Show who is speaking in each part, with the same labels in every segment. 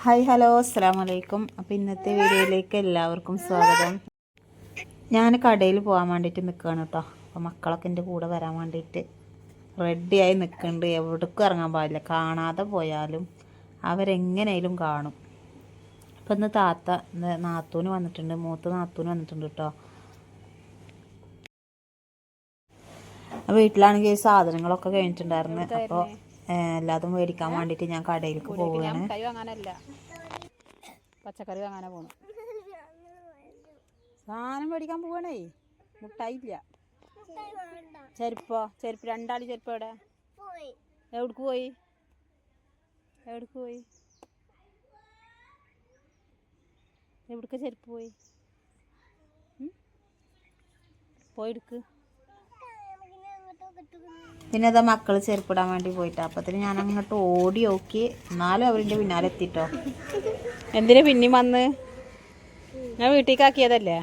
Speaker 1: Hi hello അസ്സലാമു അലൈക്കും. അപ്പോൾ ഇന്നത്തെ വീഡിയോയിലേക്ക് എല്ലാവർക്കും സ്വാഗതം. ഞാൻ കടയിൽ പോകാൻ വേണ്ടിയിട്ട് നിൽക്കുകയാണ് കേട്ടോ. അപ്പോൾ മക്കളൊക്കെ എൻ്റെ കൂടെ വരാൻ വേണ്ടിയിട്ട് റെഡിയായി നിൽക്കുന്നുണ്ട്. എവിടേക്കും ഇറങ്ങാൻ പാടില്ല, കാണാതെ പോയാലും അവരെങ്ങനെയും കാണും. അപ്പോൾ ഇന്ന് നാത്തൂന് വന്നിട്ടുണ്ട്, മൂത്ത നാത്തൂന് വന്നിട്ടുണ്ട് കേട്ടോ. വീട്ടിലാണെങ്കിൽ സാധനങ്ങളൊക്കെ കഴിഞ്ഞിട്ടുണ്ടായിരുന്നു. അപ്പോൾ എല്ലാതും മേടിക്കാൻ വേണ്ടിയിട്ട് ഞാൻ കടയിലേക്ക് പോവുകയാണ്.
Speaker 2: പച്ചക്കറി വാങ്ങാനാ പോണു. സാധനം മേടിക്കാൻ പോവാണേ. മുട്ടായില്ല. ചെരുപ്പ് രണ്ടാളി ചെരുപ്പ് എവിടെ? എവിടേക്ക് പോയി? എവിടേക്ക് ചെരുപ്പ് പോയി? പോയെടുക്ക്.
Speaker 1: പിന്നെ അതാ മക്കൾ ചെരുപ്പിടാൻ വേണ്ടി പോയിട്ട് അപ്പത്തിന് ഞാൻ അങ്ങോട്ട് ഓടി നോക്കി, എന്നാലും അവരിൻ്റെ പിന്നാലെ എത്തിട്ടോ.
Speaker 2: എന്തിനാ പിന്നെയും വന്ന്? ഞാൻ വീട്ടിലേക്ക് ആക്കിയതല്ലേ.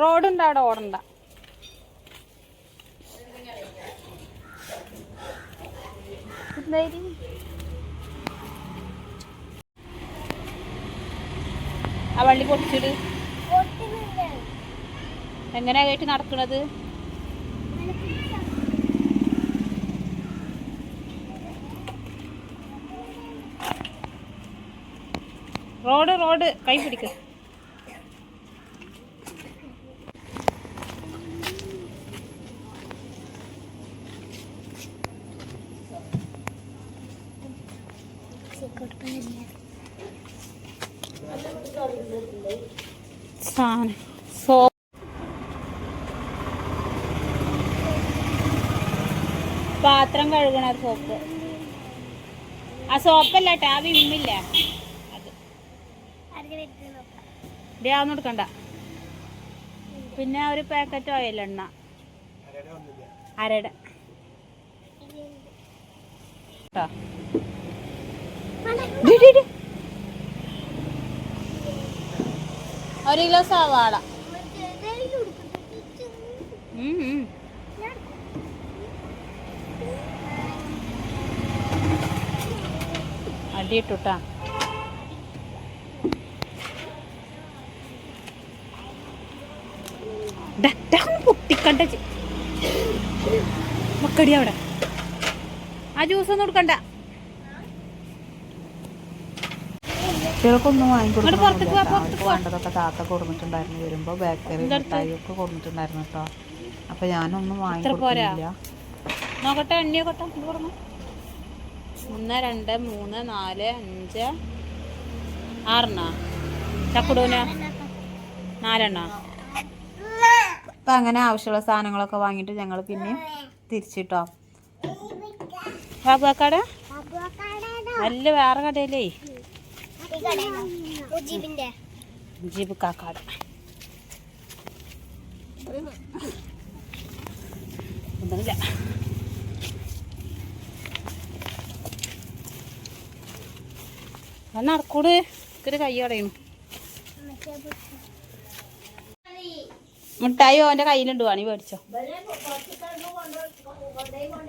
Speaker 2: റോഡുണ്ട്, അവിടെ ഓടണ്ട. ആ വള്ളി പൊട്ടിച്ചിട്. എങ്ങനെയാ കേട്ട് നടക്കണത്? റോഡ് കൈ പിടിക്ക്. പാത്രം കഴുകണ സോപ്പ്. ആ സോപ്പല്ല കേട്ടോ, ആ വിമ്മില്ല അത്. ഒന്നും എടുക്കണ്ട. പിന്നെ ഒരു പാക്കറ്റ് ഓയിൽ എണ്ണ അരയുടെ കേട്ടോ. ഒരു കിലോ സവാള. അടിയിട്ടുട്ടാ. പൊട്ടിക്കണ്ട മക്കടി അവിടെ. ആ ജ്യൂസൊന്നും കൊടുക്കണ്ട.
Speaker 1: കുട്ടികൾക്കൊന്നും വാങ്ങിക്കൊടുക്കണം. വേണ്ടതൊക്കെ താത്ത കൊടുത്തിട്ടുണ്ടായിരുന്നു. വരുമ്പോൾ ബേക്കറി മിഠായിയൊക്കെ കൊടുത്തിട്ടുണ്ടായിരുന്നു കേട്ടോ. അപ്പോൾ ഞാനൊന്നും വാങ്ങിക്കൊടുക്കില്ല.
Speaker 2: നോക്കട്ടെ, എണ്ണിയൊക്കെ 1 2 3 4 5 6 ചക്കുടൂന 4.
Speaker 1: അപ്പം അങ്ങനെ ആവശ്യമുള്ള സാധനങ്ങളൊക്കെ വാങ്ങിയിട്ട് ഞങ്ങൾ പിന്നെ തിരിച്ചിട്ടോ.
Speaker 2: ബാബുക്കാട അല്ല, വേറെ കടയിലേ മുജീബ് കാക്കാട. ഒന്നുമില്ല. നടക്കൂട്, ഒരു കൈ അടയണു. മുട്ടായി ഓൻ്റെ കയ്യിലുണ്ട്, വാണി മേടിച്ചോ.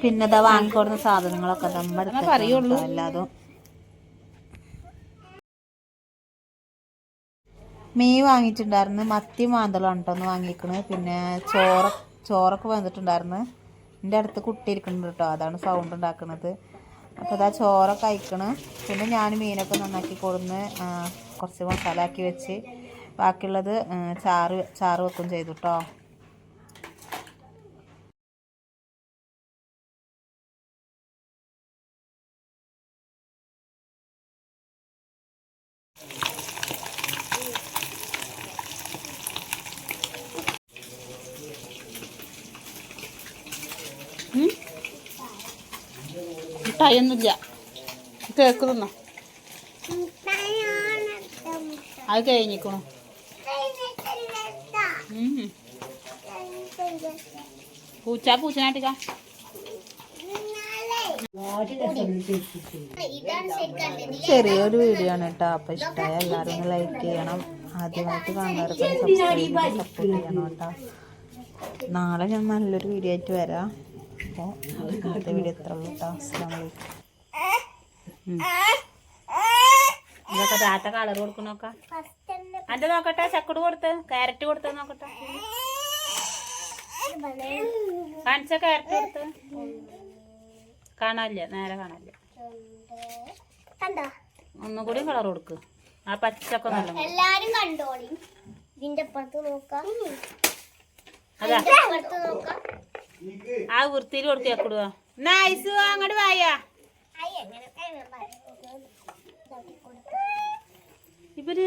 Speaker 1: പിന്നെ ഇതാ വാങ്ങിക്കൊടുന്ന സാധനങ്ങളൊക്കെ നമ്മുടെ
Speaker 2: പറയുള്ളൂ.
Speaker 1: എല്ലാതും മീൻ വാങ്ങിയിട്ടുണ്ടായിരുന്നു. മത്തി മാന്തളാണ് കേട്ടോ ഒന്ന് വാങ്ങിക്കണ്. പിന്നെ ചോറൊക്കെ വന്നിട്ടുണ്ടായിരുന്നു. എൻ്റെ അടുത്ത് കുട്ടി ഇരിക്കുന്നുണ്ട് കേട്ടോ, അതാണ് സൗണ്ട് ഉണ്ടാക്കുന്നത്. അപ്പോൾ അതാ ചോറൊക്കെ അയക്കണ്. പിന്നെ ഞാൻ മീനൊക്കെ നന്നാക്കി കൊടുന്ന് കുറച്ച് മസാല ആക്കി വെച്ച് ബാക്കിയുള്ളത് ചാറ് വെക്കും ചെയ്തു കേട്ടോ.
Speaker 2: മിഠായിയൊന്നുമില്ല. കേക്ക് തിന്നോ? അത് കഴിഞ്ഞിക്കണു. പൂച്ചനാട്ടിക്ക
Speaker 1: ചെറിയൊരു വീഡിയോ ആണ് കേട്ടോ. അപ്പോൾ ഇഷ്ടമായ എല്ലാവരും ഒന്ന് ലൈക്ക് ചെയ്യണം. ആദ്യമായിട്ട് കാണുന്നവരൊക്കെ സബ്സ്ക്രൈബ് ചെയ്ത് സപ്പോർട്ട് ചെയ്യണം കേട്ടോ. നാളെ ഞാൻ നല്ലൊരു വീഡിയോ ആയിട്ട് വരാം. അപ്പോൾ ഇന്നത്തെ വീഡിയോ എത്ര ഉള്ളൂ കേട്ടോ. അസ്സലാമു അലൈക്കും.
Speaker 2: ഇതൊക്കെ താത്ത കളർ കൊടുക്കണോക്ക അന്റെ നോക്കട്ടെ. ചക്കട് കൊടുത്ത് ക്യാരറ്റ് കൊടുത്ത് നോക്കട്ടെ. കാണിച്ച ക്യാരറ്റ് കൊടുത്ത് കാണാനില്ല, നേരെ കാണാനില്ല. ഒന്നും കൂടി കളർ കൊടുക്ക്. ആ പച്ചക്ക നല്ല
Speaker 3: എല്ലാരും കണ്ടോളി. ഇതിന്റെ അപ്പുറത്ത് നോക്കാം,
Speaker 2: അതാ
Speaker 3: അപ്പുറത്ത് നോക്കാം.
Speaker 2: ആ വൃത്തിയിൽ കൊടുത്ത് ചക്കടുക. നൈസ്, അങ്ങോട്ട് വായാ.
Speaker 3: എങ്ങനെ
Speaker 2: ഇവര്